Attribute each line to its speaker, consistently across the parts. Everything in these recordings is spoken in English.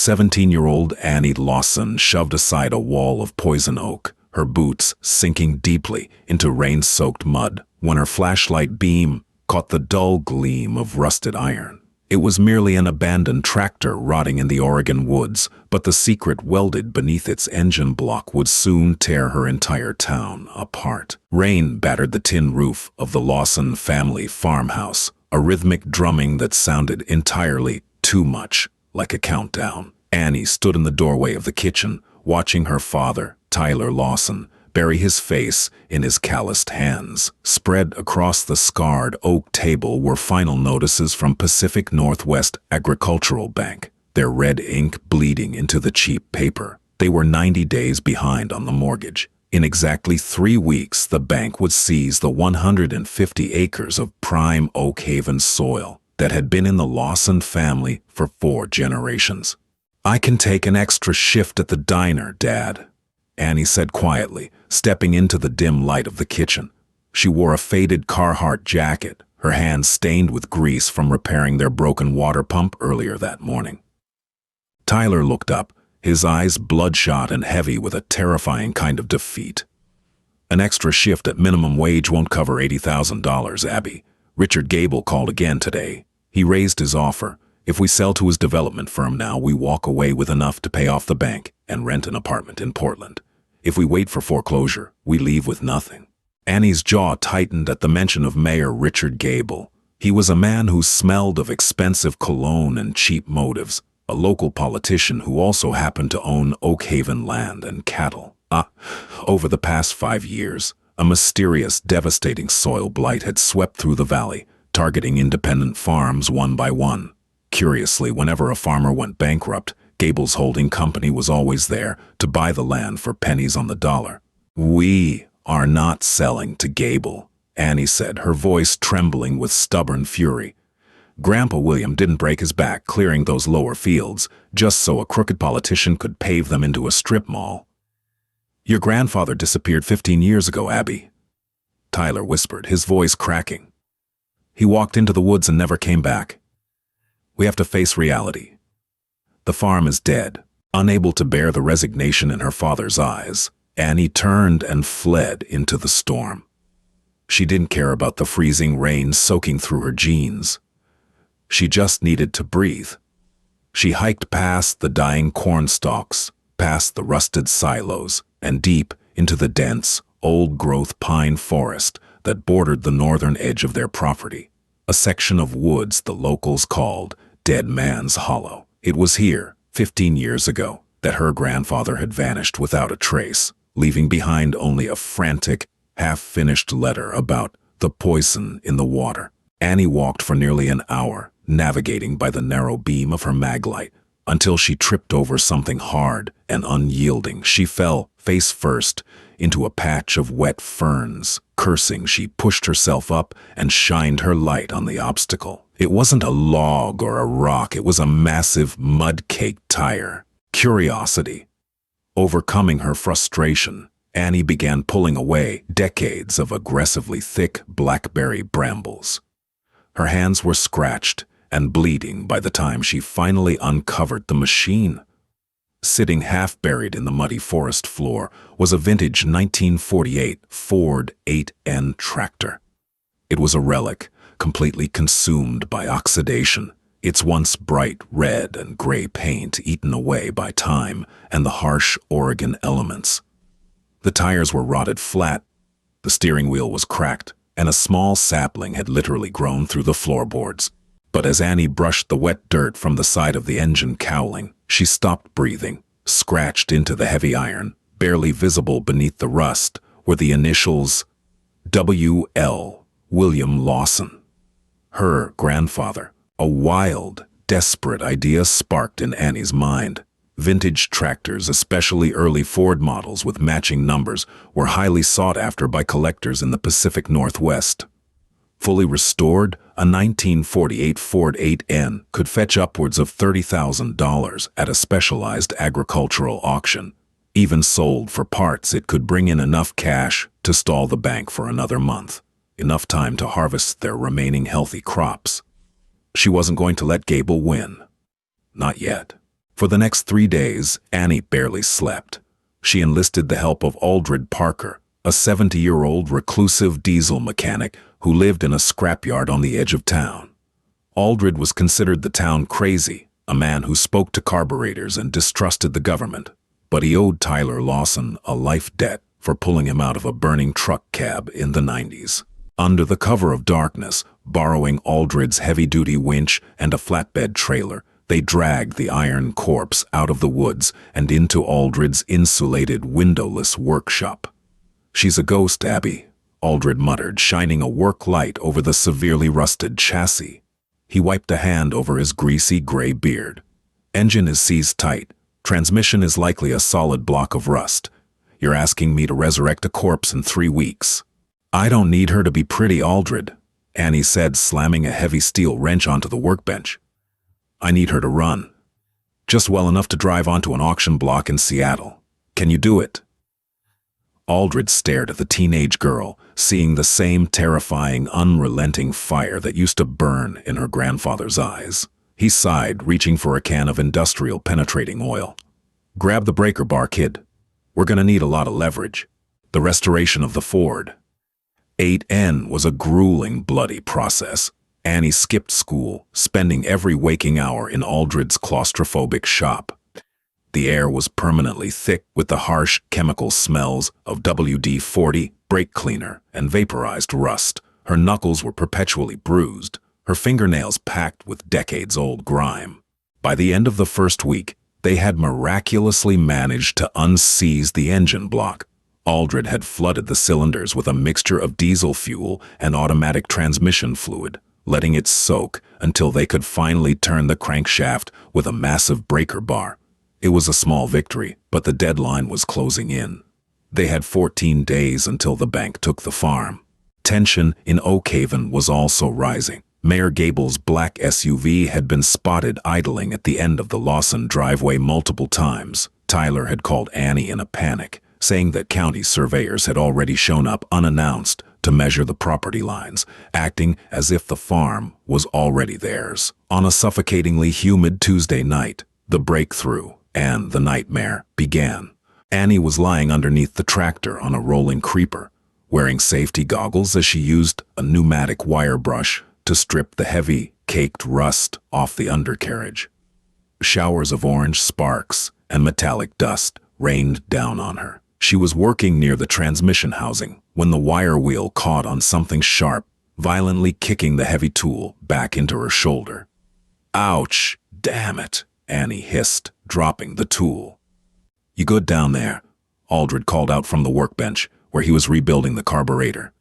Speaker 1: 17-year-old Annie Lawson shoved aside a wall of poison oak, her boots sinking deeply into rain-soaked mud when her flashlight beam caught the dull gleam of rusted iron. It was merely an abandoned tractor rotting in the Oregon woods, but the secret welded beneath its engine block would soon tear her entire town apart. Rain battered the tin roof of the Lawson family farmhouse, a rhythmic drumming that sounded entirely too much like a countdown. Annie stood in the doorway of the kitchen, watching her father, Tyler Lawson, bury his face in his calloused hands. Spread across the scarred oak table were final notices from Pacific Northwest Agricultural Bank, their red ink bleeding into the cheap paper. They were 90 days behind on the mortgage. In exactly 3 weeks, the bank would seize the 150 acres of prime Oak Haven soil that had been in the Lawson family for 4 generations. "I can take an extra shift at the diner, Dad," Annie said quietly, stepping into the dim light of the kitchen. She wore a faded Carhartt jacket, her hands stained with grease from repairing their broken water pump earlier that morning. Tyler looked up, his eyes bloodshot and heavy with a terrifying kind of defeat. "An extra shift at minimum wage won't cover $80,000, Abby. Richard Gable called again today. He raised his offer. If we sell to his development firm now, we walk away with enough to pay off the bank and rent an apartment in Portland. If we wait for foreclosure, we leave with nothing." Annie's jaw tightened at the mention of Mayor Richard Gable. He was a man who smelled of expensive cologne and cheap motives, a local politician who also happened to own Oak Haven land and cattle. Over the past 5 years, a mysterious, devastating soil blight had swept through the valley, targeting independent farms one by one. Curiously, whenever a farmer went bankrupt, Gable's holding company was always there to buy the land for pennies on the dollar. "We are not selling to Gable," Annie said, her voice trembling with stubborn fury. "Grandpa William didn't break his back clearing those lower fields just so a crooked politician could pave them into a strip mall." "Your grandfather disappeared 15 years ago, Abby," Tyler whispered, his voice cracking. "He walked into the woods and never came back. We have to face reality. The farm is dead." Unable to bear the resignation in her father's eyes, Annie turned and fled into the storm. She didn't care about the freezing rain soaking through her jeans. She just needed to breathe. She hiked past the dying corn stalks, past the rusted silos, and deep into the dense, old-growth pine forest that bordered the northern edge of their property, a section of woods the locals called Dead Man's Hollow. It was here, 15 years ago, that her grandfather had vanished without a trace, leaving behind only a frantic, half-finished letter about the poison in the water. Annie walked for nearly an hour, navigating by the narrow beam of her maglite, until she tripped over something hard and unyielding. She fell, face first, into a patch of wet ferns. Cursing, she pushed herself up and shined her light on the obstacle. It wasn't a log or a rock, it was a massive mud-caked tire. Curiosity overcoming her frustration, Annie began pulling away decades of aggressively thick blackberry brambles. Her hands were scratched and bleeding by the time she finally uncovered the machine. Sitting half-buried in the muddy forest floor was a vintage 1948 Ford 8N tractor. It was a relic, completely consumed by oxidation, its once bright red and gray paint eaten away by time and the harsh Oregon elements. The tires were rotted flat, the steering wheel was cracked, and a small sapling had literally grown through the floorboards. But as Annie brushed the wet dirt from the side of the engine cowling, she stopped breathing. Scratched into the heavy iron, barely visible beneath the rust, were the initials W.L. William Lawson. Her grandfather. A wild, desperate idea sparked in Annie's mind. Vintage tractors, especially early Ford models with matching numbers, were highly sought after by collectors in the Pacific Northwest. Fully restored, a 1948 Ford 8N could fetch upwards of $30,000 at a specialized agricultural auction. Even sold for parts, it could bring in enough cash to stall the bank for another month, enough time to harvest their remaining healthy crops. She wasn't going to let Gable win. Not yet. For the next 3 days, Annie barely slept. She enlisted the help of Aldred Parker, a 70-year-old reclusive diesel mechanic who lived in a scrapyard on the edge of town. Aldred was considered the town crazy, a man who spoke to carburetors and distrusted the government. But he owed Tyler Lawson a life debt for pulling him out of a burning truck cab in the 90s. Under the cover of darkness, borrowing Aldred's heavy-duty winch and a flatbed trailer, they dragged the iron corpse out of the woods and into Aldred's insulated, windowless workshop. "She's a ghost, Abby," Aldred muttered, shining a work light over the severely rusted chassis. He wiped a hand over his greasy gray beard. "Engine is seized tight. Transmission is likely a solid block of rust. You're asking me to resurrect a corpse in 3 weeks." "I don't need her to be pretty, Aldred," Annie said, slamming a heavy steel wrench onto the workbench. "I need her to run. Just well enough to drive onto an auction block in Seattle. Can you do it?" Aldred stared at the teenage girl, seeing the same terrifying, unrelenting fire that used to burn in her grandfather's eyes. He sighed, reaching for a can of industrial penetrating oil. "Grab the breaker bar, kid. We're gonna need a lot of leverage." The restoration of the Ford 8N was a grueling, bloody process. Annie skipped school, spending every waking hour in Aldred's claustrophobic shop. The air was permanently thick with the harsh chemical smells of WD-40, brake cleaner, and vaporized rust. Her knuckles were perpetually bruised, her fingernails packed with decades-old grime. By the end of the first week, they had miraculously managed to unseize the engine block. Aldred had flooded the cylinders with a mixture of diesel fuel and automatic transmission fluid, letting it soak until they could finally turn the crankshaft with a massive breaker bar. It was a small victory, but the deadline was closing in. They had 14 days until the bank took the farm. Tension in Oak Haven was also rising. Mayor Gable's black SUV had been spotted idling at the end of the Lawson driveway multiple times. Tyler had called Annie in a panic, saying that county surveyors had already shown up unannounced to measure the property lines, acting as if the farm was already theirs. On a suffocatingly humid Tuesday night, the breakthrough and the nightmare began. Annie was lying underneath the tractor on a rolling creeper, wearing safety goggles as she used a pneumatic wire brush to strip the heavy, caked rust off the undercarriage. Showers of orange sparks and metallic dust rained down on her. She was working near the transmission housing when the wire wheel caught on something sharp, violently kicking the heavy tool back into her shoulder. "Ouch! Damn it!" Annie hissed, dropping the tool. "You good down there?" Aldred called out from the workbench, where he was rebuilding the carburetor.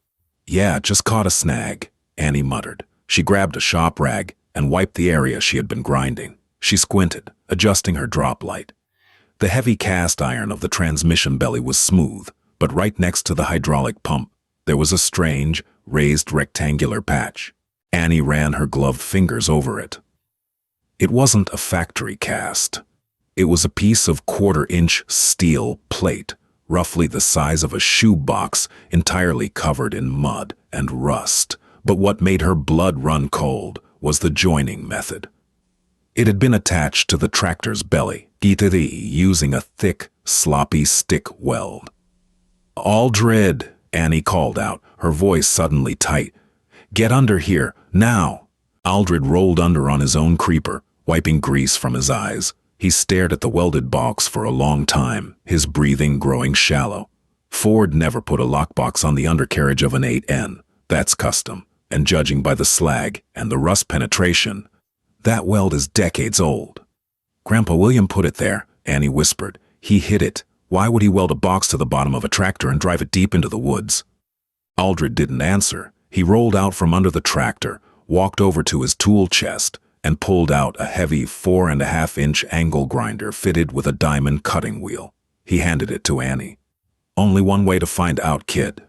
Speaker 1: "Yeah, just caught a snag," Annie muttered. She grabbed a shop rag and wiped the area she had been grinding. She squinted, adjusting her drop light. The heavy cast iron of the transmission belly was smooth, but right next to the hydraulic pump, there was a strange, raised rectangular patch. Annie ran her gloved fingers over it. It wasn't a factory cast. It was a piece of quarter-inch steel plate, roughly the size of a shoebox, entirely covered in mud and rust. But what made her blood run cold was the joining method. It had been attached to the tractor's belly, using a thick, sloppy stick weld. "Aldred," Annie called out, her voice suddenly tight. "Get under here, now!" Aldred rolled under on his own creeper, wiping grease from his eyes. He stared at the welded box for a long time, his breathing growing shallow. Ford never put a lockbox on the undercarriage of an 8N. That's custom, and judging by the slag and the rust penetration, that weld is decades old. "Grandpa William put it there," Annie whispered. "He hid it. Why would he weld a box to the bottom of a tractor and drive it deep into the woods?" Aldred didn't answer. He rolled out from under the tractor, walked over to his tool chest, and pulled out a heavy 4.5-inch angle grinder fitted with a diamond cutting wheel. He handed it to Annie. "Only one way to find out, kid."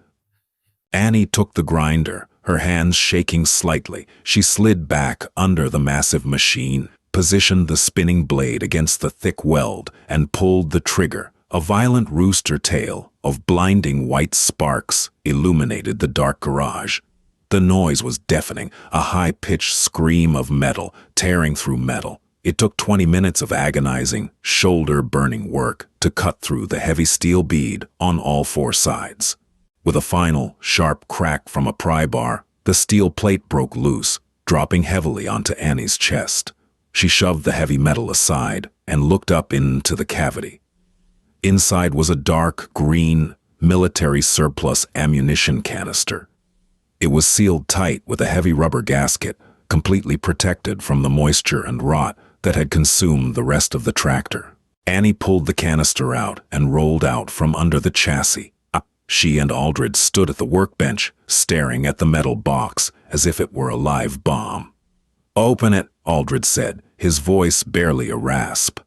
Speaker 1: Annie took the grinder, her hands shaking slightly. She slid back under the massive machine, positioned the spinning blade against the thick weld, and pulled the trigger. A violent rooster tail of blinding white sparks illuminated the dark garage. The noise was deafening, a high-pitched scream of metal tearing through metal. It took 20 minutes of agonizing, shoulder-burning work to cut through the heavy steel bead on all four sides. With a final, sharp crack from a pry bar, the steel plate broke loose, dropping heavily onto Annie's chest. She shoved the heavy metal aside and looked up into the cavity. Inside was a dark green, military surplus ammunition canister. It was sealed tight with a heavy rubber gasket, completely protected from the moisture and rot that had consumed the rest of the tractor. Annie pulled the canister out and rolled out from under the chassis. She and Aldred stood at the workbench, staring at the metal box as if it were a live bomb. "Open it," Aldred said, his voice barely a rasp.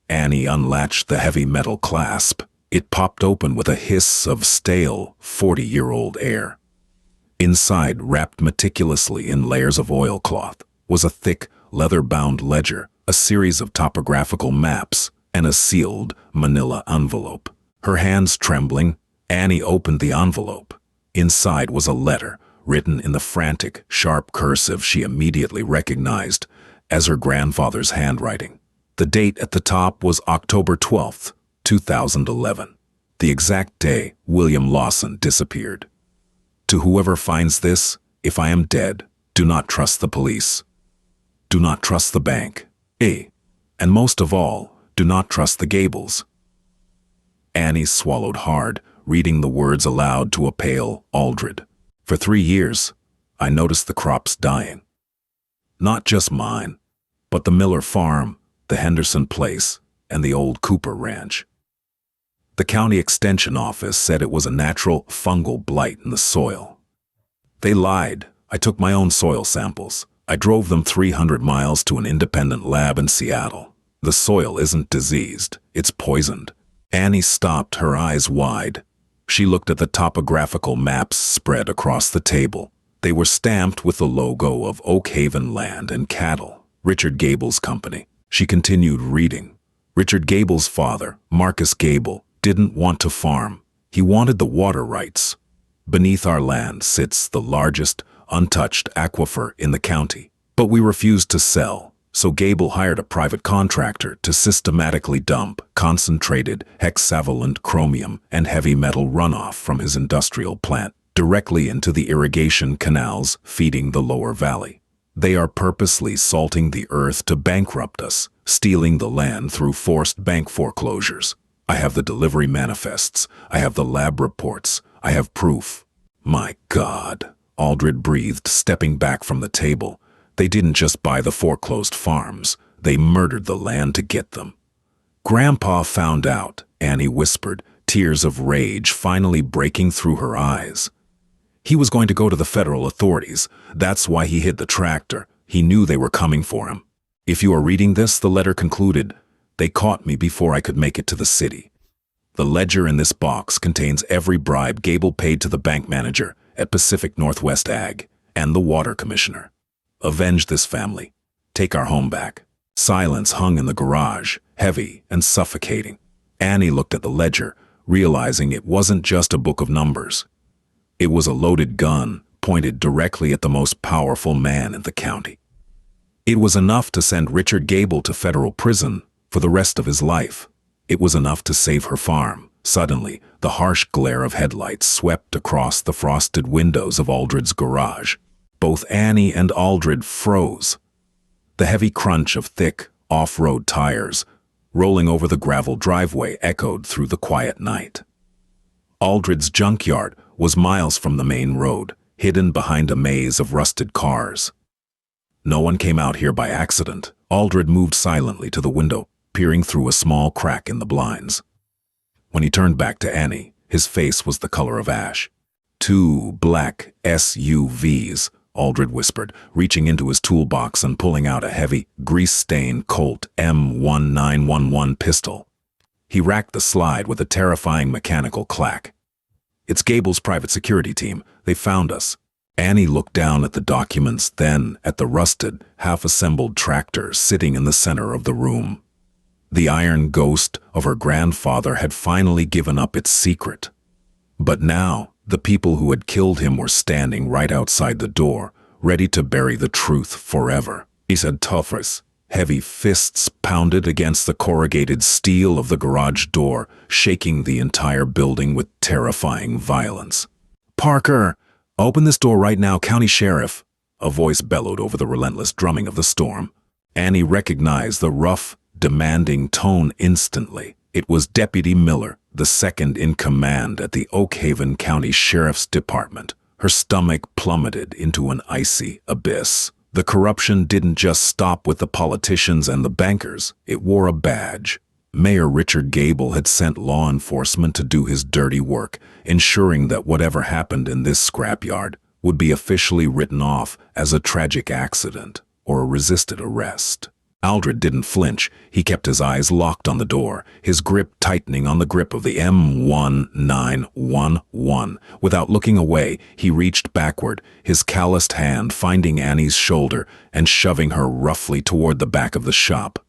Speaker 1: Annie unlatched the heavy metal clasp. It popped open with a hiss of stale, 40-year-old air. Inside, wrapped meticulously in layers of oilcloth, was a thick, leather-bound ledger, a series of topographical maps, and a sealed manila envelope. Her hands trembling, Annie opened the envelope. Inside was a letter, written in the frantic, sharp cursive she immediately recognized as her grandfather's handwriting. The date at the top was October 12th, 2011, the exact day William Lawson disappeared. "To whoever finds this, if I am dead, do not trust the police. Do not trust the bank. And most of all, do not trust the Gables." Annie swallowed hard, reading the words aloud to a pale Aldred. "For 3 years, I noticed the crops dying. Not just mine, but the Miller farm, the Henderson place, and the old Cooper ranch. The county extension office said it was a natural fungal blight in the soil. They lied. I took my own soil samples. I drove them 300 miles to an independent lab in Seattle. The soil isn't diseased, it's poisoned." Annie stopped, her eyes wide. She looked at the topographical maps spread across the table. They were stamped with the logo of Oak Haven Land and Cattle, Richard Gable's company. She continued reading. Richard Gable's father, Marcus Gable, didn't want to farm. He wanted the water rights. Beneath our land sits the largest, untouched aquifer in the county. But we refused to sell, so Gable hired a private contractor to systematically dump concentrated hexavalent chromium and heavy metal runoff from his industrial plant directly into the irrigation canals feeding the lower valley. They are purposely salting the earth to bankrupt us, stealing the land through forced bank foreclosures. I have the delivery manifests. I have the lab reports. I have proof. My God, Aldred breathed, stepping back from the table. They didn't just buy the foreclosed farms. They murdered the land to get them. "Grandpa found out," Annie whispered, tears of rage finally breaking through her eyes. "He was going to go to the federal authorities. That's why he hid the tractor. He knew they were coming for him. If you are reading this," the letter concluded, "they caught me before I could make it to the city. The ledger in this box contains every bribe Gable paid to the bank manager at Pacific Northwest Ag and the water commissioner. Avenge this family. Take our home back." Silence hung in the garage, heavy and suffocating. Annie looked at the ledger, realizing it wasn't just a book of numbers. It was a loaded gun pointed directly at the most powerful man in the county. It was enough to send Richard Gable to federal prison for the rest of his life. It was enough to save her farm. Suddenly, the harsh glare of headlights swept across the frosted windows of Aldred's garage. Both Annie and Aldred froze. The heavy crunch of thick, off-road tires rolling over the gravel driveway echoed through the quiet night. Aldred's junkyard was miles from the main road, hidden behind a maze of rusted cars. No one came out here by accident. Aldred moved silently to the window, peering through a small crack in the blinds. When he turned back to Annie, his face was the color of ash. "2 black SUVs, Aldred whispered, reaching into his toolbox and pulling out a heavy, grease-stained Colt M1911 pistol. He racked the slide with a terrifying mechanical clack. "It's Gable's private security team. They found us." Annie looked down at the documents, then at the rusted, half-assembled tractor sitting in the center of the room. The iron ghost of her grandfather had finally given up its secret. But now, the people who had killed him were standing right outside the door, ready to bury the truth forever. He said, "Toughness, Heavy fists pounded against the corrugated steel of the garage door, shaking the entire building with terrifying violence. "Parker! Open this door right now, County Sheriff!" A voice bellowed over the relentless drumming of the storm. Annie recognized the rough, demanding tone instantly. It was Deputy Miller, the second in command at the Oak Haven County Sheriff's Department. Her stomach plummeted into an icy abyss. The corruption didn't just stop with the politicians and the bankers. It wore a badge. Mayor Richard Gable had sent law enforcement to do his dirty work, ensuring that whatever happened in this scrapyard would be officially written off as a tragic accident or a resisted arrest. Aldred didn't flinch. He kept his eyes locked on the door, his grip tightening on the grip of the M1911. Without looking away, he reached backward, his calloused hand finding Annie's shoulder and shoving her roughly toward the back of the shop.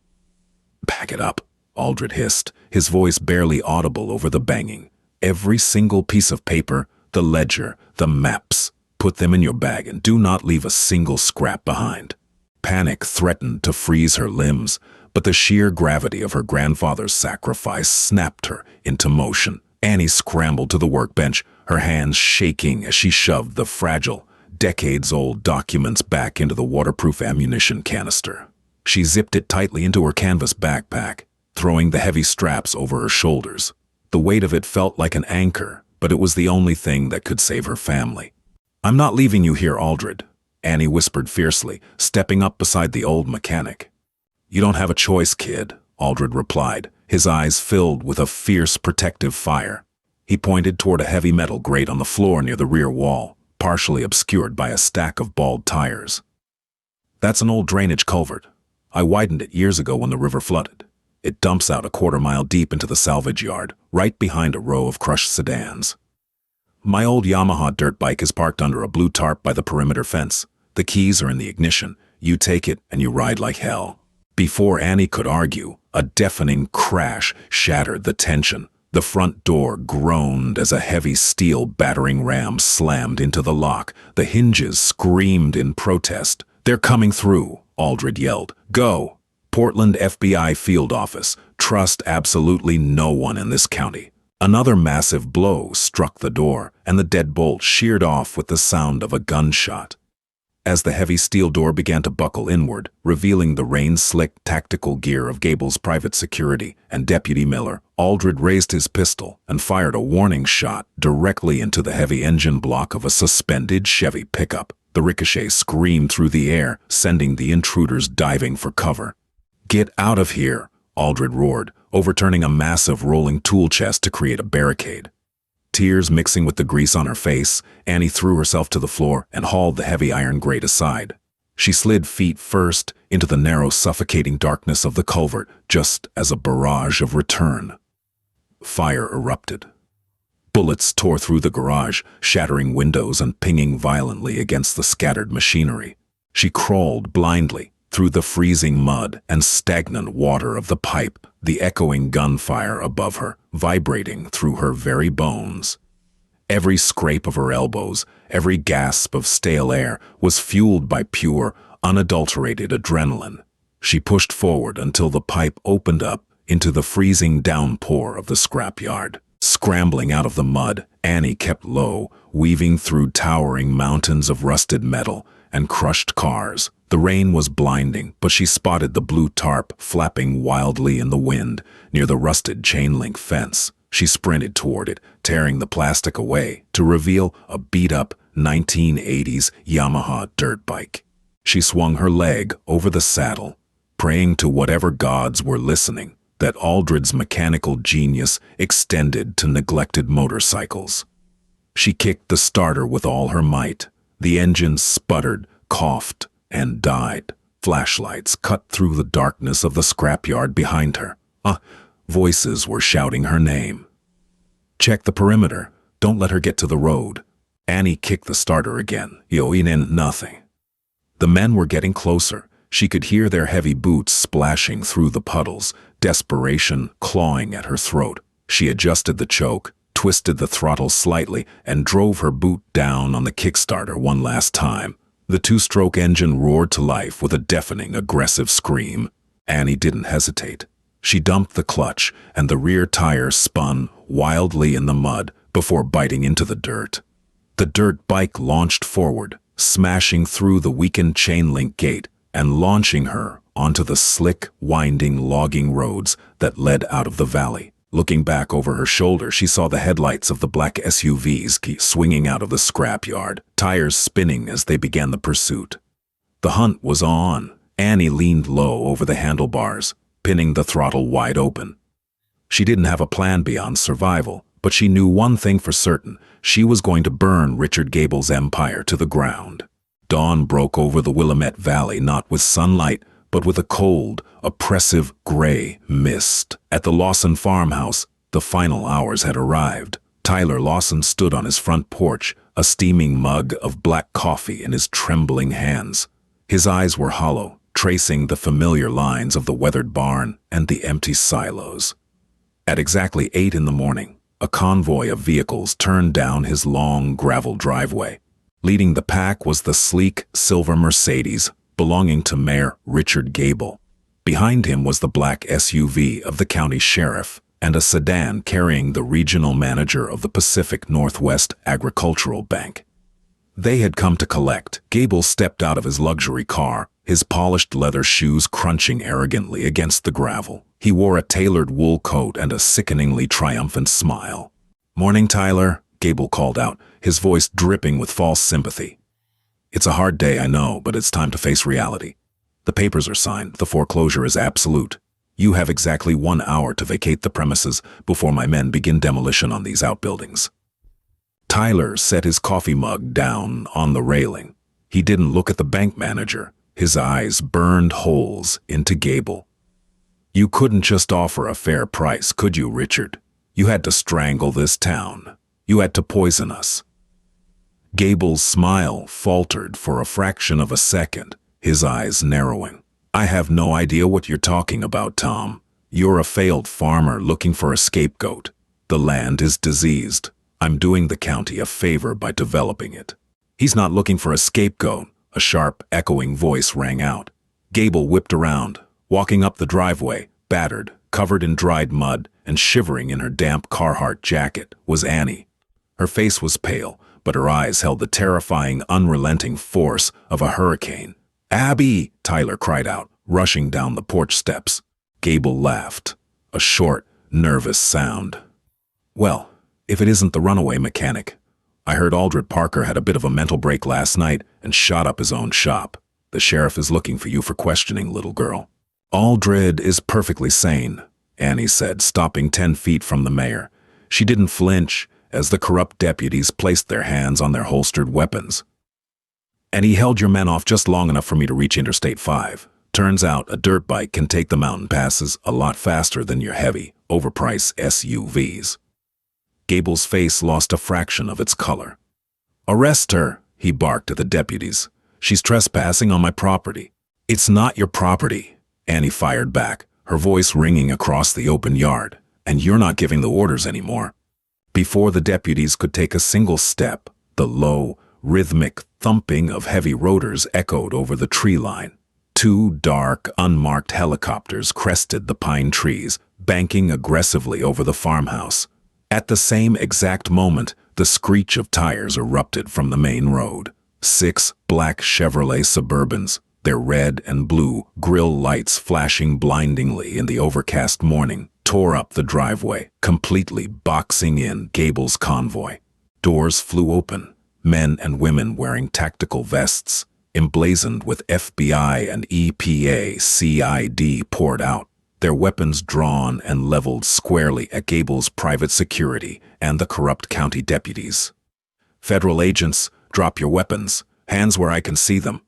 Speaker 1: "Back it up," Aldred hissed, his voice barely audible over the banging. "Every single piece of paper, the ledger, the maps, put them in your bag and do not leave a single scrap behind." Panic threatened to freeze her limbs, but the sheer gravity of her grandfather's sacrifice snapped her into motion. Annie scrambled to the workbench, her hands shaking as she shoved the fragile, decades-old documents back into the waterproof ammunition canister. She zipped it tightly into her canvas backpack, throwing the heavy straps over her shoulders. The weight of it felt like an anchor, but it was the only thing that could save her family. "I'm not leaving you here, Aldred," Annie whispered fiercely, stepping up beside the old mechanic. "You don't have a choice, kid," Aldred replied, his eyes filled with a fierce protective fire. He pointed toward a heavy metal grate on the floor near the rear wall, partially obscured by a stack of bald tires. "That's an old drainage culvert. I widened it years ago when the river flooded. It dumps out a quarter-mile deep into the salvage yard, right behind a row of crushed sedans. My old Yamaha dirt bike is parked under a blue tarp by the perimeter fence. The keys are in the ignition. You take it and you ride like hell." Before Annie could argue, a deafening crash shattered the tension. The front door groaned as a heavy steel battering ram slammed into the lock. The hinges screamed in protest. "They're coming through," Aldred yelled. "Go! Portland FBI Field Office. Trust absolutely no one in this county." Another massive blow struck the door, and the deadbolt sheared off with the sound of a gunshot. As the heavy steel door began to buckle inward, revealing the rain-slicked tactical gear of Gable's private security and Deputy Miller, Aldred raised his pistol and fired a warning shot directly into the heavy engine block of a suspended Chevy pickup. The ricochet screamed through the air, sending the intruders diving for cover. "Get out of here," Aldred roared, overturning a massive rolling tool chest to create a barricade. Tears mixing with the grease on her face, Annie threw herself to the floor and hauled the heavy iron grate aside. She slid feet first into the narrow, suffocating darkness of the culvert just as a barrage of return. Fire erupted. Bullets tore through the garage, shattering windows and pinging violently against the scattered machinery. She crawled blindly through the freezing mud and stagnant water of the pipe, the echoing gunfire above her, vibrating through her very bones. Every scrape of her elbows, every gasp of stale air was fueled by pure, unadulterated adrenaline. She pushed forward until the pipe opened up into the freezing downpour of the scrapyard. Scrambling out of the mud, Annie kept low, weaving through towering mountains of rusted metal and crushed cars. The rain was blinding, but she spotted the blue tarp flapping wildly in the wind near the rusted chain-link fence. She sprinted toward it, tearing the plastic away to reveal a beat-up 1980s Yamaha dirt bike. She swung her leg over the saddle, praying to whatever gods were listening that Aldred's mechanical genius extended to neglected motorcycles. She kicked the starter with all her might. The engine sputtered, coughed, and died. Flashlights cut through the darkness of the scrapyard behind her. Voices were shouting her name. "Check the perimeter. Don't let her get to the road." Annie kicked the starter again. Nothing. The men were getting closer. She could hear their heavy boots splashing through the puddles, desperation clawing at her throat. She adjusted the choke, twisted the throttle slightly, and drove her boot down on the kickstarter one last time. The two-stroke engine roared to life with a deafening, aggressive scream. Annie didn't hesitate. She dumped the clutch, and the rear tire spun wildly in the mud before biting into the dirt. The dirt bike launched forward, smashing through the weakened chain-link gate and launching her onto the slick, winding logging roads that led out of the valley. Looking back over her shoulder, she saw the headlights of the black SUVs keep swinging out of the scrapyard, tires spinning as they began the pursuit. The hunt was on. Annie leaned low over the handlebars, pinning the throttle wide open. She didn't have a plan beyond survival, but she knew one thing for certain: she was going to burn Richard Gable's empire to the ground. Dawn broke over the Willamette Valley not with sunlight, but with a cold, oppressive gray mist. At the Lawson farmhouse, the final hours had arrived. Tyler Lawson stood on his front porch, a steaming mug of black coffee in his trembling hands. His eyes were hollow, tracing the familiar lines of the weathered barn and the empty silos. At exactly 8 in the morning, a convoy of vehicles turned down his long gravel driveway. Leading the pack was the sleek silver Mercedes belonging to Mayor Richard Gable. Behind him was the black SUV of the county sheriff and a sedan carrying the regional manager of the Pacific Northwest Agricultural Bank. They had come to collect. Gable stepped out of his luxury car, his polished leather shoes crunching arrogantly against the gravel. He wore a tailored wool coat and a sickeningly triumphant smile. "Morning, Tyler," Gable called out, his voice dripping with false sympathy. "It's a hard day, I know, but it's time to face reality. The papers are signed. The foreclosure is absolute. You have exactly 1 hour to vacate the premises before my men begin demolition on these outbuildings." Tyler set his coffee mug down on the railing. He didn't look at the bank manager. His eyes burned holes into Gable. "You couldn't just offer a fair price, could you, Richard? You had to strangle this town. You had to poison us." Gable's smile faltered for a fraction of a second, his eyes narrowing. "I have no idea what you're talking about, Tom. You're a failed farmer looking for a scapegoat. The land is diseased. I'm doing the county a favor by developing it." "He's not looking for a scapegoat," a sharp, echoing voice rang out. Gable whipped around. Walking up the driveway, battered, covered in dried mud, and shivering in her damp Carhartt jacket, was Annie. Her face was pale, but her eyes held the terrifying, unrelenting force of a hurricane. "Abby!" Tyler cried out, rushing down the porch steps. Gable laughed, a short, nervous sound. "Well, if it isn't the runaway mechanic. I heard Aldred Parker had a bit of a mental break last night and shot up his own shop. The sheriff is looking for you for questioning, little girl." "Aldred is perfectly sane," Annie said, stopping 10 feet from the mayor. She didn't flinch as the corrupt deputies placed their hands on their holstered weapons. "And he held your men off just long enough for me to reach Interstate 5. Turns out a dirt bike can take the mountain passes a lot faster than your heavy, overpriced SUVs. Gable's face lost a fraction of its color. "Arrest her," he barked at the deputies. "She's trespassing on my property." "It's not your property," Annie fired back, her voice ringing across the open yard. "And you're not giving the orders anymore." Before the deputies could take a single step, the low, rhythmic thumping of heavy rotors echoed over the tree line. 2 dark, unmarked helicopters crested the pine trees, banking aggressively over the farmhouse. At the same exact moment, the screech of tires erupted from the main road. 6 black Chevrolet Suburbans, their red and blue grille lights flashing blindingly in the overcast morning, tore up the driveway, completely boxing in Gable's convoy. Doors flew open. Men and women wearing tactical vests, emblazoned with FBI and EPA CID, poured out, their weapons drawn and leveled squarely at Gable's private security and the corrupt county deputies. "Federal agents, drop your weapons. Hands where I can see them,"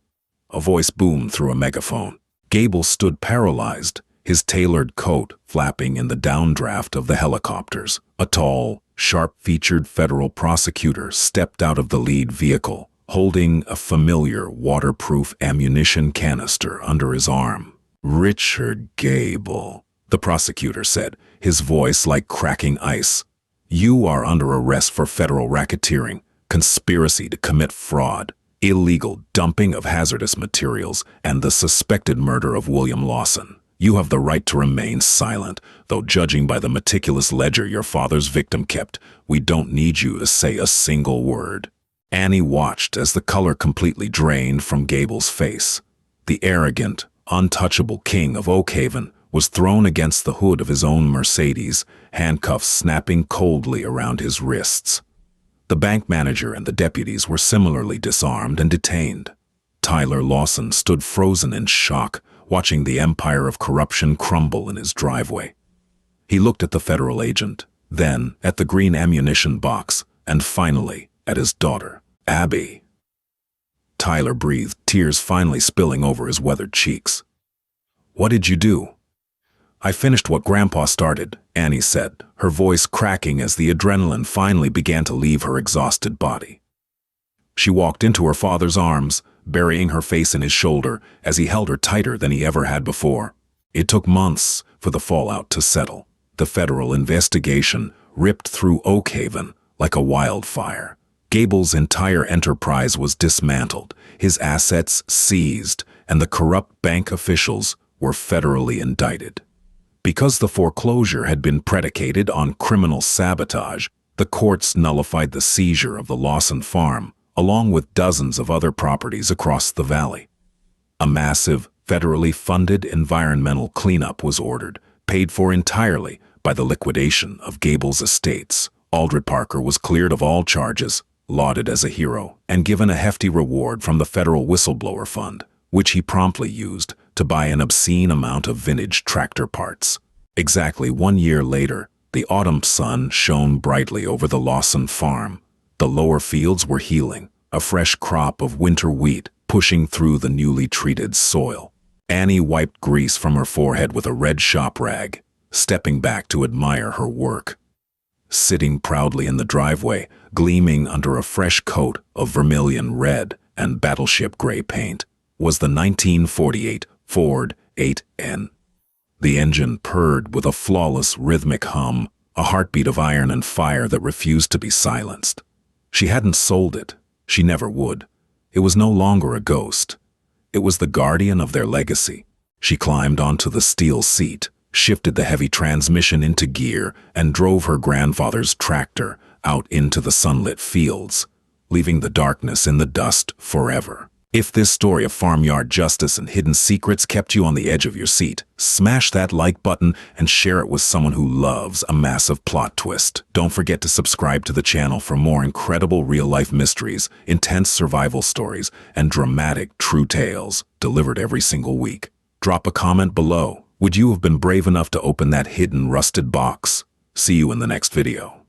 Speaker 1: a voice boomed through a megaphone. Gable stood paralyzed, his tailored coat flapping in the downdraft of the helicopters. A tall, sharp-featured federal prosecutor stepped out of the lead vehicle, holding a familiar waterproof ammunition canister under his arm. "Richard Gable," the prosecutor said, his voice like cracking ice. "You are under arrest for federal racketeering, conspiracy to commit fraud, illegal dumping of hazardous materials, and the suspected murder of William Lawson. You have the right to remain silent, though judging by the meticulous ledger your father's victim kept, we don't need you to say a single word." Annie watched as the color completely drained from Gable's face. The arrogant, untouchable king of Oakhaven was thrown against the hood of his own Mercedes, handcuffs snapping coldly around his wrists. The bank manager and the deputies were similarly disarmed and detained. Tyler Lawson stood frozen in shock, watching the empire of corruption crumble in his driveway. He looked at the federal agent, then at the green ammunition box, and finally at his daughter, Abby. Tyler breathed, tears finally spilling over his weathered cheeks. "What did you do?" "I finished what Grandpa started," Annie said, her voice cracking as the adrenaline finally began to leave her exhausted body. She walked into her father's arms, burying her face in his shoulder as he held her tighter than he ever had before. It took months for the fallout to settle. The federal investigation ripped through Oakhaven like a wildfire. Gable's entire enterprise was dismantled, his assets seized, and the corrupt bank officials were federally indicted. Because the foreclosure had been predicated on criminal sabotage, the courts nullified the seizure of the Lawson farm, along with dozens of other properties across the valley. A massive, federally funded environmental cleanup was ordered, paid for entirely by the liquidation of Gable's estates. Aldred Parker was cleared of all charges, lauded as a hero, and given a hefty reward from the federal whistleblower fund, which he promptly used to buy an obscene amount of vintage tractor parts. Exactly 1 year later, the autumn sun shone brightly over the Lawson farm. The lower fields were healing, a fresh crop of winter wheat pushing through the newly treated soil. Annie wiped grease from her forehead with a red shop rag, stepping back to admire her work. Sitting proudly in the driveway, gleaming under a fresh coat of vermilion red and battleship gray paint, was the 1948 Ford 8N. The engine purred with a flawless rhythmic hum, a heartbeat of iron and fire that refused to be silenced. She hadn't sold it. She never would. It was no longer a ghost. It was the guardian of their legacy. She climbed onto the steel seat, shifted the heavy transmission into gear, and drove her grandfather's tractor out into the sunlit fields, leaving the darkness in the dust forever. If this story of farmyard justice and hidden secrets kept you on the edge of your seat, smash that like button and share it with someone who loves a massive plot twist. Don't forget to subscribe to the channel for more incredible real-life mysteries, intense survival stories, and dramatic true tales delivered every single week. Drop a comment below. Would you have been brave enough to open that hidden rusted box? See you in the next video.